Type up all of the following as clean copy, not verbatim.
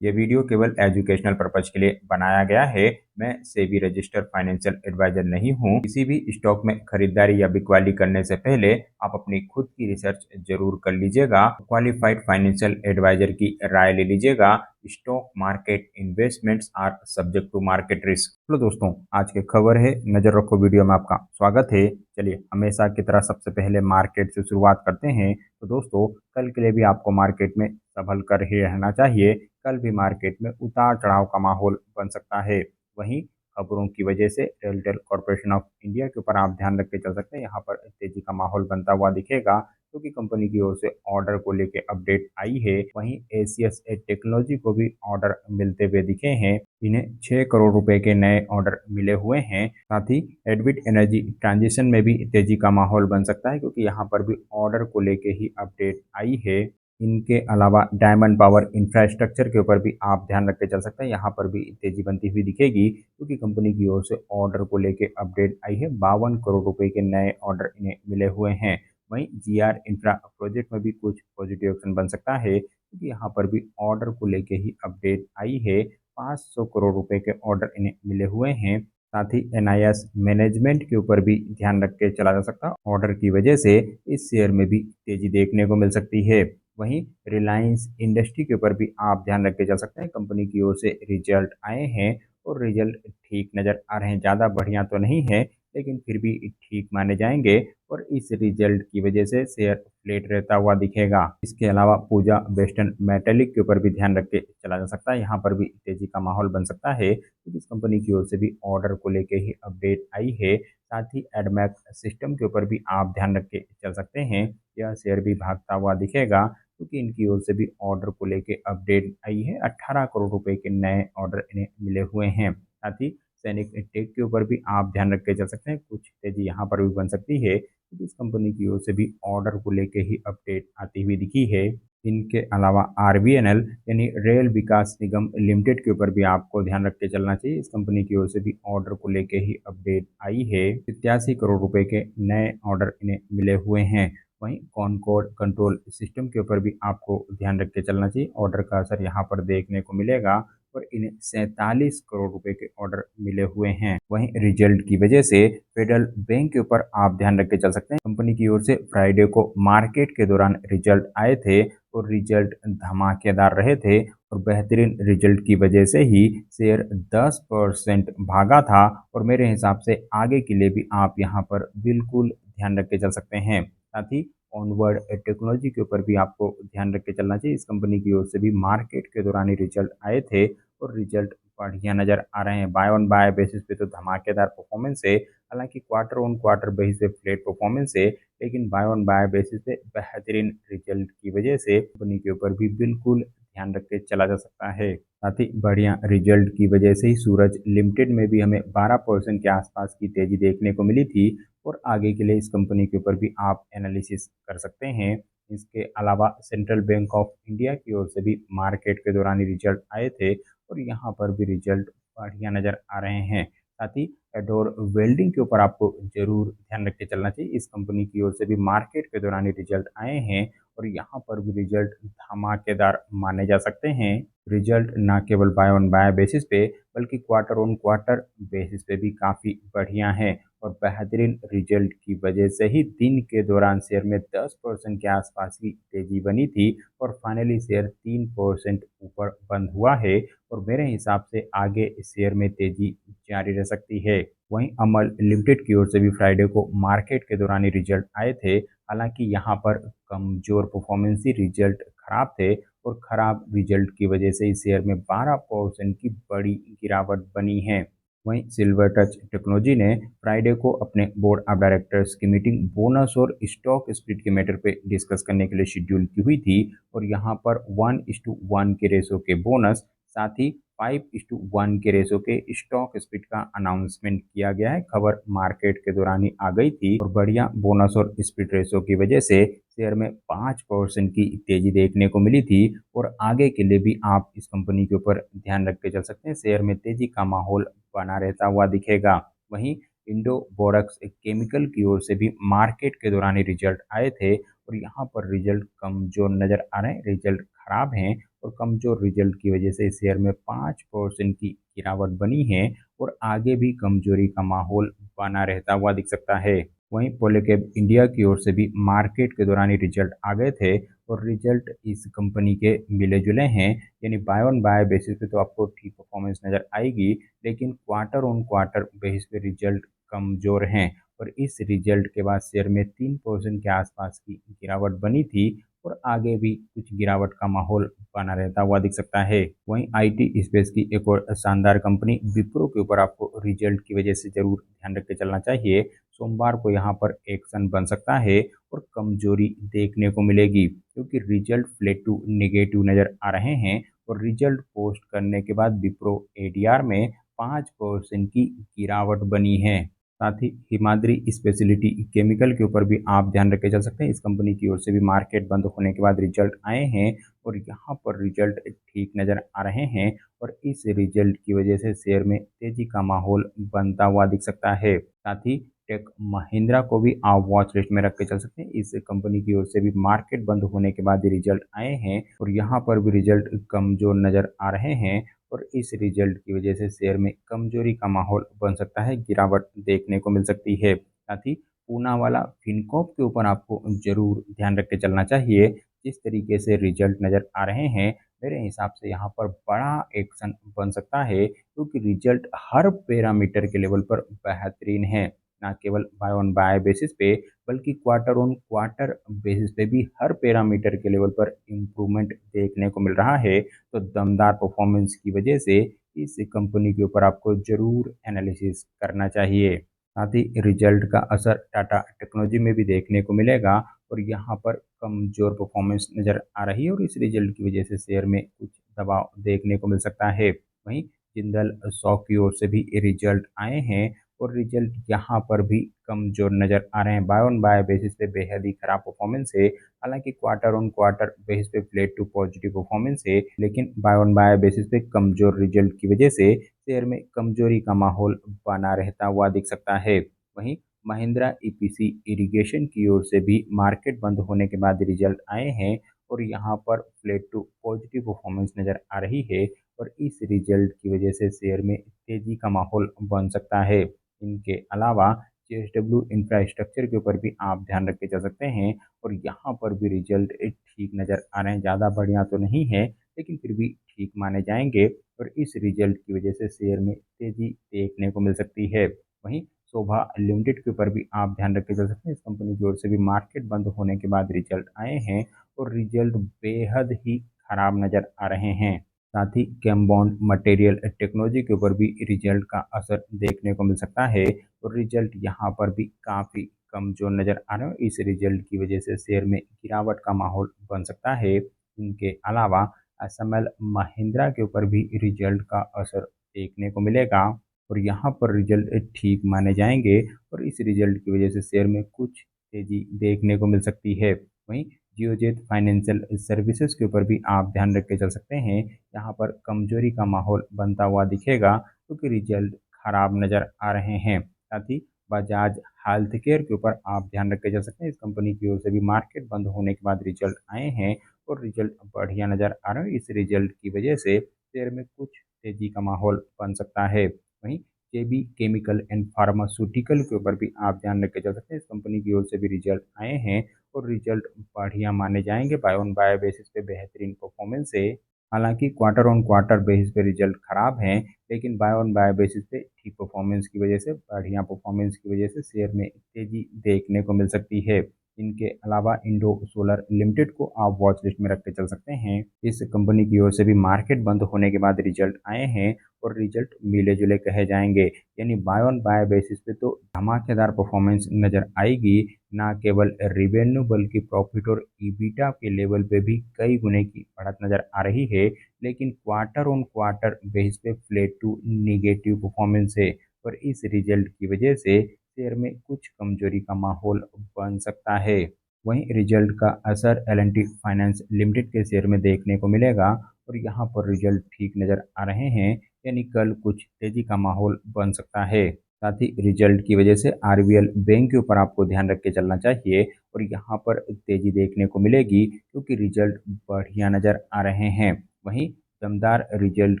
ये वीडियो केवल educational purpose के लिए बनाया गया है। मैं सेबी रजिस्टर्ड फाइनेंशियल एडवाइजर नहीं हूँ। किसी भी स्टॉक में खरीदारी या बिकवाली करने से पहले आप अपनी खुद की रिसर्च जरूर कर लीजिएगा। क्वालिफाइड फाइनेंशियल एडवाइजर की राय ले लीजिएगा। Stock market investments are subject to market risk. चलो दोस्तों, आज की खबर है, नजर रखो वीडियो में आपका स्वागत है। चलिए, हमेशा की तरह सबसे पहले मार्केट से शुरुआत करते हैं। तो दोस्तों, कल के लिए भी आपको मार्केट में संभल कर ही रहना चाहिए। कल भी मार्केट में उतार चढ़ाव का माहौल बन सकता है। वहीं खबरों की वजह से रेलटेल कॉर्पोरेशन ऑफ इंडिया के ऊपर आप ध्यान रख के चल सकते हैं। यहाँ पर तेजी का माहौल बनता हुआ दिखेगा, क्योंकि कंपनी की ओर से ऑर्डर को लेके अपडेट आई है। वहीं एसीएस टेक्नोलॉजी को भी ऑर्डर मिलते हुए दिखे हैं। इन्हें 6 करोड़ रुपए के नए ऑर्डर मिले हुए हैं। साथ ही एडविट एनर्जी ट्रांजिशन में भी तेजी का माहौल बन सकता है, क्योंकि यहाँ पर भी ऑर्डर को लेके ही अपडेट आई है। इनके अलावा डायमंड पावर इंफ्रास्ट्रक्चर के ऊपर भी आप ध्यान रख के चल सकते हैं। यहाँ पर भी तेजी बनती हुई दिखेगी, क्योंकि कंपनी की ओर से ऑर्डर को लेके अपडेट आई है। 52 करोड़ रुपए के नए ऑर्डर इन्हें मिले हुए हैं। वहीं जीआर इंफ्रा प्रोजेक्ट में भी कुछ पॉजिटिव एक्शन बन सकता है, क्योंकि यहाँ पर भी ऑर्डर को लेके ही अपडेट आई है। 500 करोड़ रुपए के ऑर्डर इन्हें मिले हुए हैं। साथ ही एनआईएस मैनेजमेंट के ऊपर भी ध्यान रख के चला जा सकता है। ऑर्डर की वजह से इस शेयर में भी तेजी देखने को मिल सकती है। वहीं रिलायंस इंडस्ट्री के ऊपर भी आप ध्यान रख के चल सकते हैं। कंपनी की ओर से रिजल्ट आए हैं और रिजल्ट ठीक नज़र आ रहे हैं। ज़्यादा बढ़िया तो नहीं है, लेकिन फिर भी ठीक माने जाएंगे और इस रिजल्ट की वजह से शेयर फ्लेट रहता हुआ दिखेगा। इसके अलावा पूजा वेस्टर्न मेटेलिक के ऊपर भी ध्यान रख के चला जा सकता है। यहाँ पर भी तेजी का माहौल बन सकता है, क्योंकि इस कंपनी की ओर से भी ऑर्डर को लेके ही अपडेट आई है। साथ ही एडमैक सिस्टम के ऊपर भी आप ध्यान रख के चल सकते हैं। यह शेयर भी भागता हुआ दिखेगा, क्योंकि इनकी ओर से भी ऑर्डर को लेके अपडेट आई है। 18 करोड़ रुपए के नए ऑर्डर इन्हें मिले हुए हैं। साथ ही सैनिक टेक के ऊपर भी आप ध्यान रख के चल सकते हैं। कुछ तेजी यहाँ पर भी बन सकती है, क्योंकि इस कंपनी की ओर से भी ऑर्डर को लेके ही अपडेट आती हुई दिखी है। इनके अलावा आरबीएनएल यानी रेल विकास निगम लिमिटेड के ऊपर भी आपको ध्यान रख के चलना चाहिए। इस कंपनी की ओर से भी ऑर्डर को लेके ही अपडेट आई है। 87 करोड़ रुपए के नए ऑर्डर इन्हें मिले हुए हैं। वहीं कॉनकोड कंट्रोल सिस्टम के ऊपर भी आपको ध्यान रख के चलना चाहिए। ऑर्डर का असर यहाँ पर देखने को मिलेगा और इन्हें 47 करोड़ रुपए के ऑर्डर मिले हुए हैं। वहीं रिजल्ट की वजह से फेडरल बैंक के ऊपर आप ध्यान रख के चल सकते हैं। कंपनी की ओर से फ्राइडे को मार्केट के दौरान रिजल्ट आए थे और रिजल्ट धमाकेदार रहे थे और बेहतरीन रिजल्ट की वजह से ही शेयर 10% भागा था। और मेरे हिसाब से आगे के लिए भी आप यहाँ पर बिल्कुल ध्यान रख के चल सकते हैं। साथ ही ऑनवर्ड टेक्नोलॉजी के ऊपर भी आपको ध्यान रख के चलना चाहिए। इस कंपनी की ओर से भी मार्केट के दौरान ही रिजल्ट आए थे और रिजल्ट बढ़िया नज़र आ रहे हैं। बाय ऑन बाय बेसिस पे तो धमाकेदार परफॉर्मेंस है। हालांकि क्वार्टर ऑन क्वार्टर बेसिस पे फ्लैट परफॉर्मेंस है, लेकिन बाय ऑन बाय बेसिस पे बेहतरीन रिजल्ट की वजह से कंपनी के ऊपर भी बिल्कुल ध्यान रख के चला जा सकता है। साथ ही बढ़िया रिजल्ट की वजह से ही सूरज लिमिटेड में भी हमें 12% के आसपास की तेजी देखने को मिली थी और आगे के लिए इस कंपनी के ऊपर भी आप एनालिसिस कर सकते हैं। इसके अलावा सेंट्रल बैंक ऑफ इंडिया की ओर से भी मार्केट के दौरान ही रिजल्ट आए थे और यहाँ पर भी रिजल्ट बढ़िया नज़र आ रहे हैं। साथ ही एडोर वेल्डिंग के ऊपर आपको जरूर ध्यान रख के चलना चाहिए। इस कंपनी की ओर से भी मार्केट के दौरान ही रिजल्ट आए हैं और यहाँ पर भी रिजल्ट धमाकेदार माने जा सकते हैं। रिजल्ट ना केवल बाय ऑन बाय बेसिस पे, बल्कि क्वार्टर ऑन क्वार्टर बेसिस पे भी काफ़ी बढ़िया है और बेहतरीन रिजल्ट की वजह से ही दिन के दौरान शेयर में 10% के आसपास की तेजी बनी थी और फाइनली शेयर 3% ऊपर बंद हुआ है और मेरे हिसाब से आगे इस शेयर में तेजी जारी रह सकती है। वहीं अमल लिमिटेड की ओर से भी फ्राइडे को मार्केट के दौरान ही रिजल्ट आए थे। हालांकि यहाँ पर कमजोर परफॉर्मेंस ही रिजल्ट खराब थे और खराब रिजल्ट की वजह से इस शेयर में 12% की बड़ी गिरावट बनी है। वहीं सिल्वर टच टेक्नोलॉजी ने फ्राइडे को अपने बोर्ड ऑफ डायरेक्टर्स की मीटिंग बोनस और स्टॉक स्प्लिट के मैटर पे डिस्कस करने के लिए शेड्यूल की हुई थी और यहाँ पर 1:1 के रेशो के बोनस, साथ ही 5:1 के रेशो के स्टॉक स्प्लिट का अनाउंसमेंट किया गया है। खबर मार्केट के दौरान ही आ गई थी और बढ़िया बोनस और स्प्लिट रेशो की वजह से शेयर में 5% की तेजी देखने को मिली थी और आगे के लिए भी आप इस कंपनी के ऊपर ध्यान रख के चल सकते हैं। शेयर में तेजी का माहौल बना रहता हुआ दिखेगा। वहीं इंडो बोरक्स केमिकल की ओर से भी मार्केट के दौरान ही रिजल्ट आए थे और यहाँ पर रिजल्ट कमजोर नजर आ रहे हैं। रिजल्ट खराब हैं और कमजोर रिजल्ट की वजह से शेयर में 5% की गिरावट बनी है और आगे भी कमजोरी का माहौल बना रहता हुआ दिख सकता है। वहीं पॉलीकैब इंडिया की ओर से भी मार्केट के दौरान ही रिजल्ट आ गए थे और रिजल्ट इस कंपनी के मिले-जुले हैं, यानी बाय ऑन बाय बेसिस पे तो आपको ठीक परफॉर्मेंस नज़र आएगी, लेकिन क्वार्टर ऑन क्वार्टर बेसिस पे रिजल्ट कमज़ोर हैं और इस रिजल्ट के बाद शेयर में 3% के आसपास की गिरावट बनी थी और आगे भी कुछ गिरावट का माहौल बना रहता हुआ दिख सकता है। वहीं आईटी स्पेस की एक और शानदार कंपनी विप्रो के ऊपर आपको रिजल्ट की वजह से ज़रूर ध्यान रख के चलना चाहिए। सोमवार को यहाँ पर एक्शन बन सकता है और कमजोरी देखने को मिलेगी क्योंकि रिजल्ट फ्लैट टू नेगेटिव नज़र आ रहे हैं और रिजल्ट पोस्ट करने के बाद विप्रो एडीआर में 5% की गिरावट बनी है। साथ ही हिमाद्री स्पेशलिटी केमिकल के ऊपर भी आप ध्यान रख के चल सकते हैं। इस कंपनी की ओर से भी मार्केट बंद होने के बाद रिजल्ट आए हैं और यहाँ पर रिजल्ट ठीक नज़र आ रहे हैं और इस रिजल्ट की वजह से शेयर में तेजी का माहौल बनता हुआ दिख सकता है। साथ ही टेक महिंद्रा को भी आप वॉच लिस्ट में रख के चल सकते हैं। इस कंपनी की ओर से भी मार्केट बंद होने के बाद रिजल्ट आए हैं और यहाँ पर भी रिजल्ट कमजोर नज़र आ रहे हैं और इस रिजल्ट की वजह से शेयर में कमजोरी का माहौल बन सकता है, गिरावट देखने को मिल सकती है। साथ ही पूनावाला फिनकॉर्प के ऊपर आपको जरूर ध्यान रख के चलना चाहिए। जिस तरीके से रिजल्ट नज़र आ रहे हैं, मेरे हिसाब से यहाँ पर बड़ा एक्शन बन सकता है क्योंकि रिजल्ट हर पैरामीटर के लेवल पर बेहतरीन है। ना केवल बाय ऑन बाय बेसिस पे बल्कि क्वार्टर ऑन क्वार्टर बेसिस पे भी हर पैरामीटर के लेवल पर इम्प्रूवमेंट देखने को मिल रहा है। तो दमदार परफॉर्मेंस की वजह से इस कंपनी के ऊपर आपको ज़रूर एनालिसिस करना चाहिए। साथ ही रिजल्ट का असर टाटा टेक्नोलॉजी में भी देखने को मिलेगा और यहाँ पर कमज़ोर परफॉर्मेंस नज़र आ रही है और इस रिजल्ट की वजह से शेयर में कुछ दबाव देखने को मिल सकता है। वहीं जिंदल स्टॉ की ओर से भी रिजल्ट आए हैं और रिजल्ट यहाँ पर भी कमज़ोर नज़र आ रहे हैं। बाय ऑन बाय बेसिस पे बेहद ही खराब परफॉर्मेंस है। हालांकि क्वार्टर ऑन क्वार्टर बेसिस पे फ्लैट टू पॉजिटिव परफॉर्मेंस है, लेकिन बाय ऑन बाय बेसिस पे कमज़ोर रिजल्ट की वजह से शेयर में कमजोरी का माहौल बना रहता हुआ दिख सकता है। वहीं महिंद्रा ईपीसी इरिगेशन की ओर से भी मार्केट बंद होने के बाद रिजल्ट आए हैं और यहाँ पर फ्लैट टू पॉजिटिव परफॉर्मेंस नज़र आ रही है और इस रिजल्ट की वजह से शेयर में तेजी का माहौल बन सकता है। इनके अलावा जेएसडब्ल्यू इंफ्रास्ट्रक्चर के ऊपर भी आप ध्यान रख के चल सकते हैं और यहाँ पर भी रिजल्ट ठीक नज़र आ रहे हैं। ज़्यादा बढ़िया तो नहीं है, लेकिन फिर भी ठीक माने जाएंगे और इस रिजल्ट की वजह से शेयर में तेजी देखने को मिल सकती है। वहीं शोभा लिमिटेड के ऊपर भी आप ध्यान रख के चल सकते हैं। इस कंपनी की ओर से भी मार्केट बंद होने के बाद रिजल्ट आए हैं और रिजल्ट बेहद ही खराब नज़र आ रहे हैं। साथ ही कैम्बॉन्ड मटेरियल टेक्नोलॉजी के ऊपर भी रिजल्ट का असर देखने को मिल सकता है और रिजल्ट यहाँ पर भी काफ़ी कमजोर नज़र आ रहे हैं। इस रिजल्ट की वजह से शेयर में गिरावट का माहौल बन सकता है। इनके अलावा एसएमएल महिंद्रा के ऊपर भी रिजल्ट का असर देखने को मिलेगा और यहाँ पर रिजल्ट ठीक माने जाएंगे और इस रिजल्ट की वजह से शेयर में कुछ तेजी देखने को मिल सकती है। वहीं जियोजेट फाइनेंशियल सर्विसेज के ऊपर भी आप ध्यान रख के चल सकते हैं। यहाँ पर कमजोरी का माहौल बनता हुआ दिखेगा क्योंकि रिजल्ट खराब नज़र आ रहे हैं। साथ ही बजाज हेल्थ केयर के ऊपर आप ध्यान रख के चल सकते हैं। इस कंपनी की ओर से भी मार्केट बंद होने के बाद रिजल्ट आए हैं और रिजल्ट बढ़िया नज़र आ रहा है। इस रिजल्ट की वजह से शेयर में कुछ तेजी का माहौल बन सकता है। वहीं जेबी केमिकल एंड फार्मास्यूटिकल के ऊपर भी आप ध्यान रख के चल सकते हैं। इस कंपनी की ओर से भी रिजल्ट आए हैं और रिजल्ट बढ़िया माने जाएंगे। बाय ऑन बाय बेसिस पे बेहतरीन परफॉर्मेंस है। हालांकि क्वार्टर ऑन क्वार्टर बेसिस पे रिजल्ट खराब हैं, लेकिन बाय ऑन बाय बेसिस पे ठीक परफॉर्मेंस की वजह से बढ़िया परफॉर्मेंस की वजह से शेयर में तेजी देखने को मिल सकती है। इनके अलावा इंडो सोलर लिमिटेड को आप वॉच लिस्ट में रख के चल सकते हैं। इस कंपनी की ओर से भी मार्केट बंद होने के बाद रिजल्ट आए हैं और रिजल्ट मिले जुले कहे जाएंगे, यानी बाय ऑन बाय बेसिस पे तो धमाकेदार परफॉर्मेंस नजर आएगी। ना केवल रिवेन्यू बल्कि प्रॉफिट और ईबिटा के लेवल पे भी कई गुने की बढ़त नजर आ रही है, लेकिन क्वार्टर ऑन क्वार्टर बेसिस पे फ्लैट टू निगेटिव परफॉर्मेंस है और इस रिजल्ट की वजह से शेयर में कुछ कमजोरी का माहौल बन सकता है। वहीं रिजल्ट का असर एल&टी फाइनेंस लिमिटेड के शेयर में देखने को मिलेगा और यहाँ पर रिजल्ट ठीक नज़र आ रहे हैं, यानी कल कुछ तेजी का माहौल बन सकता है। साथ ही रिजल्ट की वजह से आरबीएल बैंक के ऊपर आपको ध्यान रख के चलना चाहिए और यहाँ पर तेजी देखने को मिलेगी क्योंकि रिजल्ट बढ़िया नज़र आ रहे हैं। वहीं दमदार रिजल्ट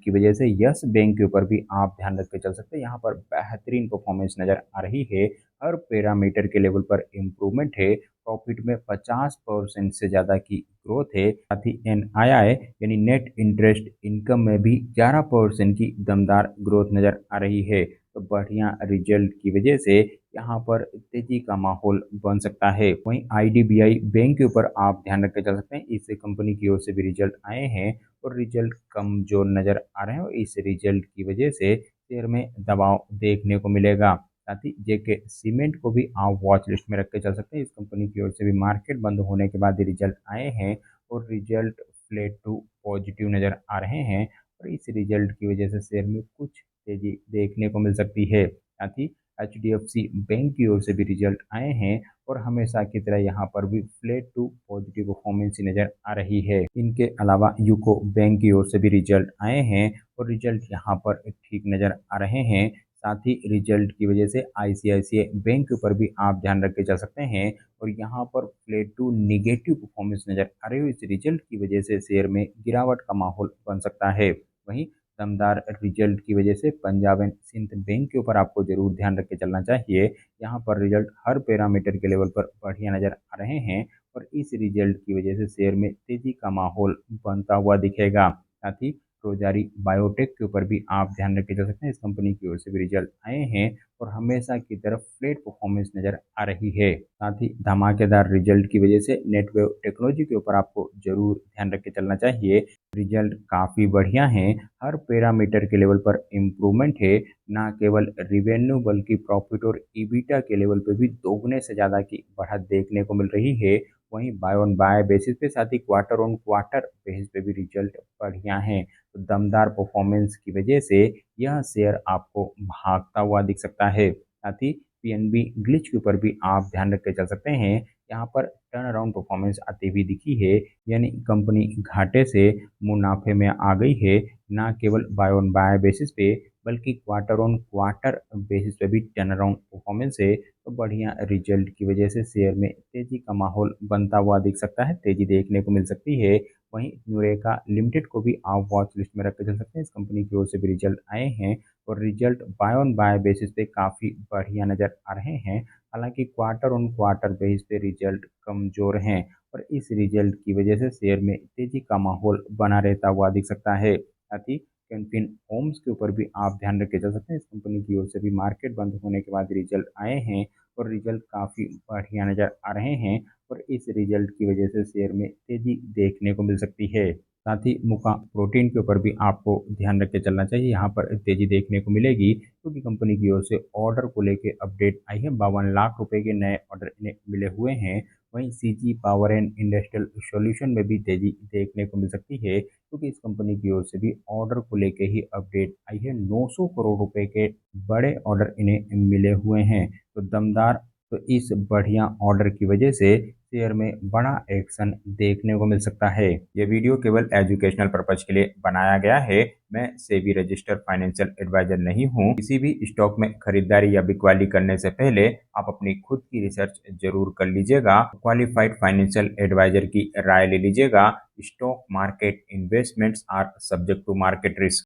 की वजह से यस बैंक के ऊपर भी आप ध्यान रख के चल सकते हैं। यहाँ पर बेहतरीन परफॉर्मेंस नज़र आ रही है। हर पैरामीटर के लेवल पर इम्प्रूवमेंट है। प्रॉफिट में 50% से ज़्यादा की ग्रोथ है। साथ ही एनआईआई यानी नेट इंटरेस्ट इनकम में भी 11% की दमदार ग्रोथ नज़र आ रही है। तो बढ़िया रिजल्ट की वजह से यहाँ पर तेजी का माहौल बन सकता है। वहीं आईडीबीआई बैंक के ऊपर आप ध्यान रख के चल सकते हैं। इस कंपनी की ओर से भी रिजल्ट आए हैं और रिजल्ट कमजोर नजर आ रहे हैं और इस रिजल्ट की वजह से शेयर में दबाव देखने को मिलेगा। साथ ही जेके सीमेंट को भी आप वॉच लिस्ट में रख के चल सकते हैं। इस कंपनी की ओर से भी मार्केट बंद होने के बाद रिजल्ट आए हैं और रिजल्ट फ्लैट टू पॉजिटिव नजर आ रहे हैं और इस रिजल्ट की वजह से शेयर में कुछ तेजी देखने को मिल सकती है। साथ ही एचडीएफसी बैंक की ओर से भी रिजल्ट आए हैं और हमेशा की तरह यहाँ पर भी फ्लैट टू पॉजिटिव परफॉर्मेंस नजर आ रही है। इनके अलावा यूको बैंक की ओर से भी रिजल्ट आए हैं और रिजल्ट यहाँ पर ठीक नजर आ रहे हैं। साथ ही रिजल्ट की वजह से आईसीआईसीआई बैंक के ऊपर भी आप ध्यान रख के चल सकते हैं और यहाँ पर फ्लैट टू निगेटिव परफॉर्मेंस नजर आ रही है। इस रिजल्ट की वजह से शेयर में गिरावट का माहौल बन सकता है। वहीं दमदार रिजल्ट की वजह से पंजाब एंड सिंध बैंक के ऊपर आपको जरूर ध्यान रख के चलना चाहिए। यहाँ पर रिजल्ट हर पैरामीटर के लेवल पर बढ़िया नजर आ रहे हैं और इस रिजल्ट की वजह से शेयर में तेजी का माहौल बनता हुआ दिखेगा। साथ ही रोजारी बायोटेक के ऊपर भी आप ध्यान रख के चल सकते हैं। इस कंपनी की ओर से भी रिजल्ट आए हैं और हमेशा की तरफ फ्लैट परफॉर्मेंस नजर आ रही है। साथ ही धमाकेदार रिजल्ट की वजह से नेटवेव टेक्नोलॉजी के ऊपर आपको जरूर ध्यान रख के चलना चाहिए। रिजल्ट काफ़ी बढ़िया हैं। हर पैरामीटर के लेवल पर इम्प्रूवमेंट है। ना केवल रिवेन्यू बल्कि प्रॉफिट और ईबिटा के लेवल पे भी दोगुने से ज़्यादा की बढ़त देखने को मिल रही है। वहीं बाय ऑन बाय बेसिस पे साथ ही क्वार्टर ऑन क्वार्टर बेसिस पे भी रिजल्ट बढ़िया हैं। तो दमदार परफॉर्मेंस की वजह से यह शेयर आपको भागता हुआ दिख सकता है। साथ ही पीएनबी ग्लिच के ऊपर भी आप ध्यान रख के चल सकते हैं। यहाँ पर टर्न अराउंड परफॉर्मेंस आती हुई दिखी है यानी कंपनी घाटे से मुनाफे में आ गई है। ना केवल बाय ऑन बाय बेसिस पे बल्कि क्वार्टर ऑन क्वार्टर बेसिस पे भी टर्न अराउंड परफॉर्मेंस है। तो बढ़िया रिजल्ट की वजह से शेयर में तेजी का माहौल बनता हुआ दिख सकता है। तेजी देखने को मिल सकती है। वहीं न्यूरेका लिमिटेड को भी आप वॉच लिस्ट में रख के चल सकते हैं। इस कंपनी की ओर से भी रिजल्ट आए हैं और result by on by basis पे काफ़ी बढ़िया नज़र आ रहे हैं। हालांकि क्वार्टर ऑन क्वार्टर बेसिस पे रिजल्ट कमज़ोर हैं और इस रिजल्ट की वजह से शेयर में तेजी का माहौल बना रहता हुआ दिख सकता है। साथ ही कैंफिन होम्स के ऊपर भी आप ध्यान रख के चल सकते हैं। इस कंपनी की ओर से भी मार्केट बंद होने के बाद रिजल्ट आए हैं और रिजल्ट काफ़ी बढ़िया नज़र आ रहे हैं और इस रिजल्ट की वजह से शेयर में तेजी देखने को मिल सकती है। साथ ही मुका प्रोटीन के ऊपर भी आपको ध्यान रख के चलना चाहिए। यहाँ पर तेजी देखने को मिलेगी क्योंकि कंपनी की ओर से ऑर्डर को लेके अपडेट आई है। 52 लाख रुपए के नए ऑर्डर इन्हें मिले हुए हैं। वहीं CG power and industrial solution में भी तेजी देखने को मिल सकती है क्योंकि इस कंपनी की ओर से भी ऑर्डर को लेके ही अपडेट आई है। 900 करोड़ रुपए के बड़े ऑर्डर इन्हें मिले हुए हैं। तो दमदार तो इस बढ़िया ऑर्डर की वजह से शेयर में बड़ा एक्शन देखने को मिल सकता है। ये वीडियो केवल एजुकेशनल पर्पज के लिए बनाया गया है। मैं सेबी रजिस्टर्ड फाइनेंशियल एडवाइजर नहीं हूँ। किसी भी स्टॉक में खरीदारी या बिकवाली करने से पहले आप अपनी खुद की रिसर्च जरूर कर लीजिएगा। क्वालिफाइड फाइनेंशियल एडवाइजर की राय ले लीजिएगा। Stock market investments are subject to market risk.